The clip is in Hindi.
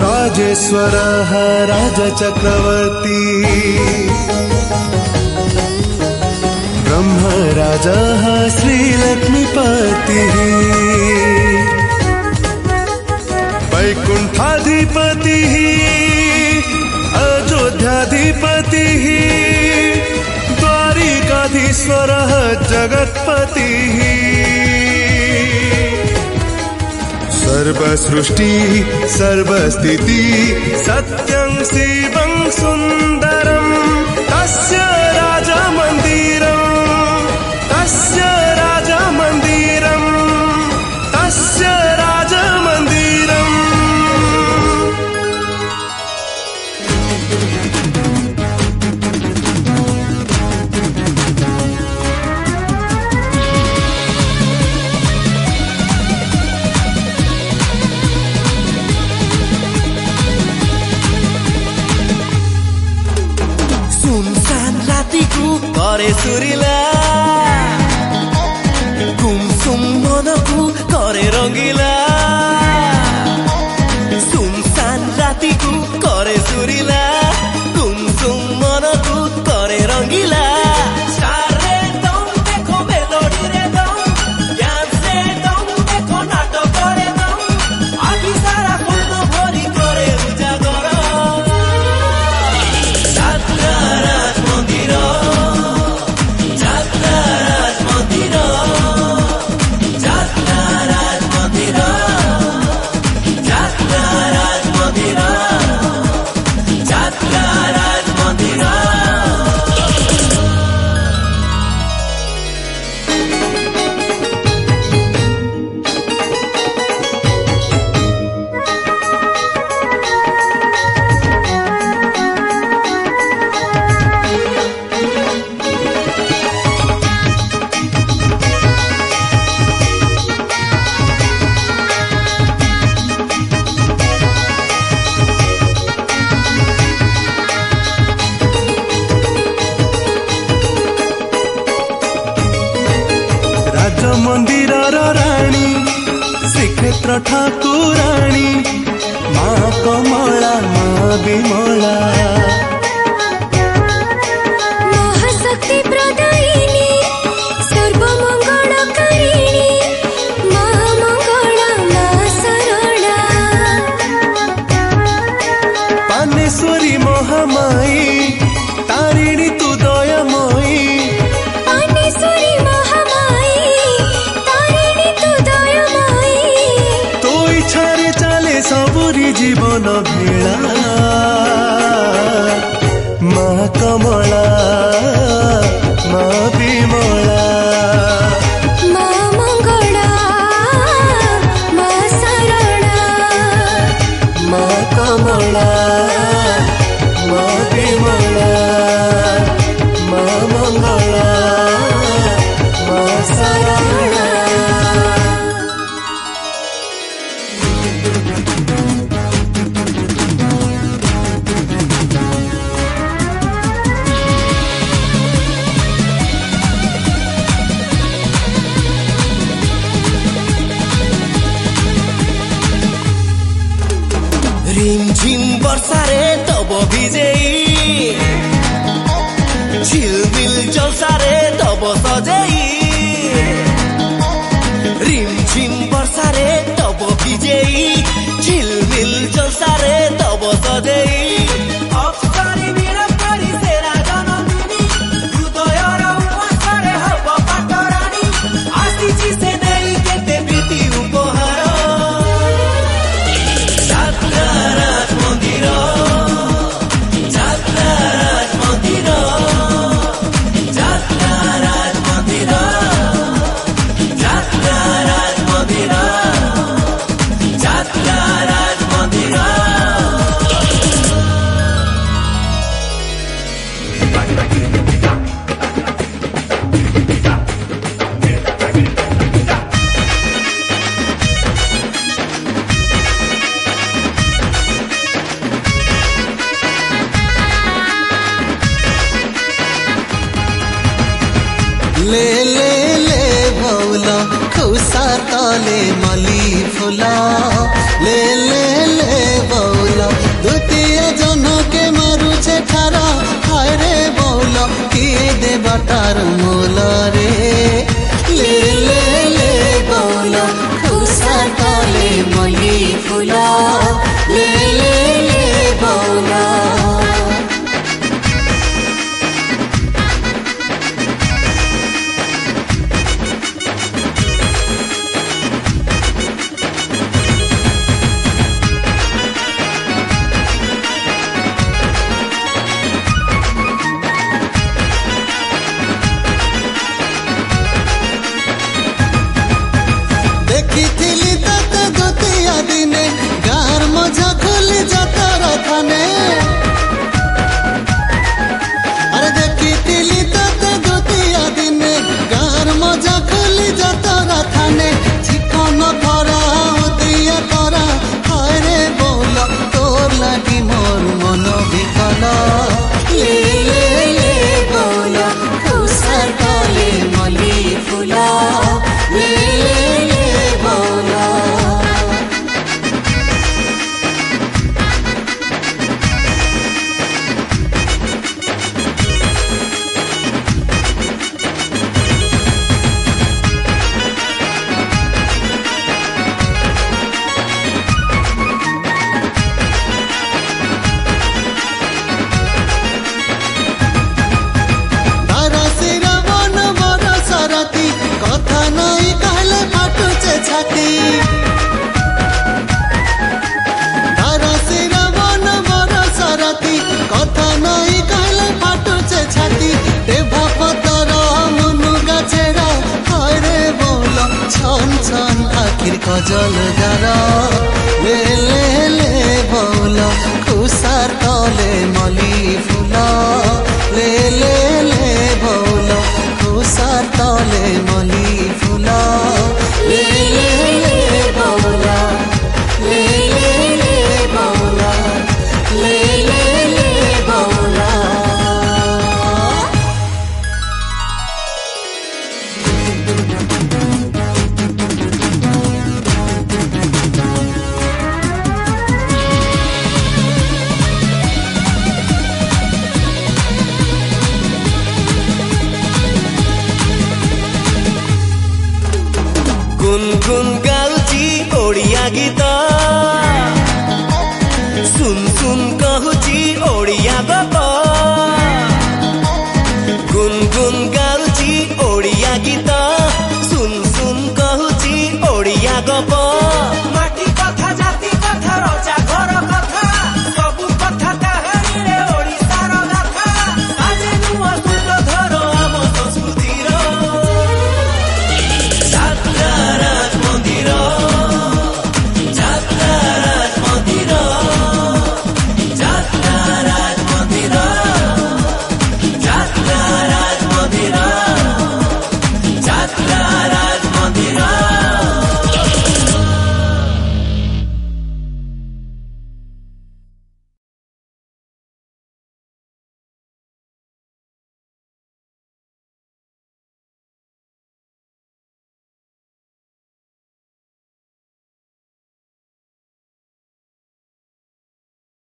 राजेश्वरः राजचक्रवर्ती ब्रह्मराजः श्रीलक्ष्मीपतिः वैकुण्ठाधिपतिः अयोध्याधिपतिः द्वारिकाधीश्वरः जगत्पतिः सर्वसृष्टि सर्वस्थिति सत्यं शिवं सुन्दरं तस्य राजमन्दिरं तस्य राजमन्दिरं तस्य राजमन्दिरम् करे सुरिला गुमसुम मनकु करे रंगीला सुनसान रातिकु करे सुरिला गुमसुम मनकु करे रंगीला सारे दम देखो मेलोडी रे दम डांस रे दम देखो नाटक रे दम आखि सारा फूल भरी करे उजागर जात्रा राज मंदिर मंदिरर राणी श्रीक्षेत्र ठाकुराणी माँ कमला माँ विमला महाशक्ति प्रदायिनी सर्वमंगलकारिणी माँ मंगला माँ शरणा पानेश्वरी महामाई तारिणी तू दयामयी पानेश्वरी सबुरी जीवन भेला माँ कमला माँ विमला माँ मंगला माँ शरणा माँ कमला माँ विमला माँ मंगला माँ शरणा रिमझिम वर्षारे तब विजयी झिलमिल जलसारे तब सजेई रिमझिम वर्षारे तब विजयी झिलमिल जलसारे तब सजेई अप्सरी वीरकरी सेरा जनमिनी हृदयर उपासरे हब पाटरानी आसीची से नेई केते प्रीति उपहार ले ले ले भौला खुसा तले मली फुला ले ले ले भौला কাটার মোলরে লে লে লে বৌলা খুসার তলে মলি ফুল লে লে লে বৌলা দেখিলি তাতে দুতিয়া দিনে গার মজা খুলি যাতার থানে আরে দেখিলি তাতে দুতিয়া দিনে গার মজা খুলি যাতার থানে চিকন করা দিয়া করা হায় রে বৌলা তোর লাগি মোর মন বিকল লে লে লে বৌলা খুসার তলে মলি ফুল লে লে লে বৌলা তারা সিরা মন বড় সারাতি কথা নাই কালে ফাটুছে ছাতি তারা সিরা মন বড় সারাতি কথা নাই কালে ফাটুছে ছাতি দেভা পতর মনু গাছেরা হয় রে বৌলা ছন ছন আখির কজল গারা লে লে লে বৌলা খুসার তলে মলি ফুল লে লে লে বৌলা খুসার তলে মলি ফুল লে লে লে বৌলা লে লে লে বৌলা লে লে লে বৌলা গুনগুন